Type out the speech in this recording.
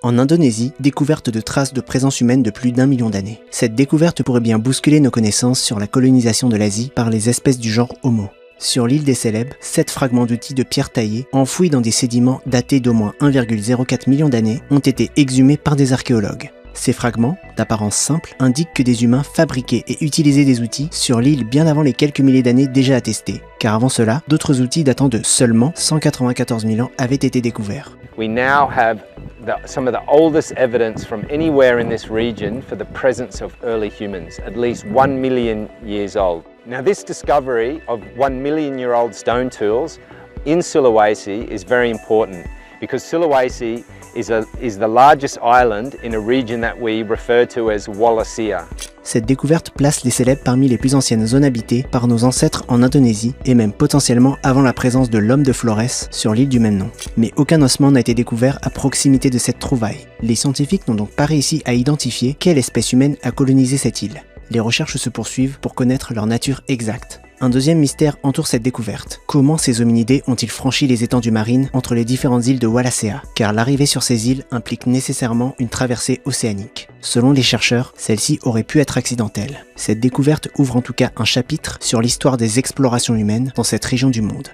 En Indonésie, découverte de traces de présence humaine de plus d'1 million d'années. Cette découverte pourrait bien bousculer nos connaissances sur la colonisation de l'Asie par les espèces du genre Homo. Sur l'île des Célèbes, 7 fragments d'outils de pierre taillée, enfouis dans des sédiments datés d'au moins 1,04 million d'années, ont été exhumés par des archéologues. Ces fragments, d'apparence simple, indiquent que des humains fabriquaient et utilisaient des outils sur l'île bien avant les quelques milliers d'années déjà attestées, car avant cela, d'autres outils datant de seulement 194 000 ans avaient été découverts. We now have some of the oldest evidence from anywhere in this region for the presence of early humans, at least 1 million years old. Now this discovery of 1 million-year-old stone tools in Sulawesi is very important because Sulawesi is the largest island in a region that we refer to as Wallacea. Cette découverte place les Célèbes parmi les plus anciennes zones habitées par nos ancêtres en Indonésie et même potentiellement avant la présence de l'homme de Flores sur l'île du même nom. Mais aucun ossement n'a été découvert à proximité de cette trouvaille. Les scientifiques n'ont donc pas réussi à identifier quelle espèce humaine a colonisé cette île. Les recherches se poursuivent pour connaître leur nature exacte. Un deuxième mystère entoure cette découverte. Comment ces hominidés ont-ils franchi les étendues marines entre les différentes îles de Wallacea? Car l'arrivée sur ces îles implique nécessairement une traversée océanique. Selon les chercheurs, celle-ci aurait pu être accidentelle. Cette découverte ouvre en tout cas un chapitre sur l'histoire des explorations humaines dans cette région du monde.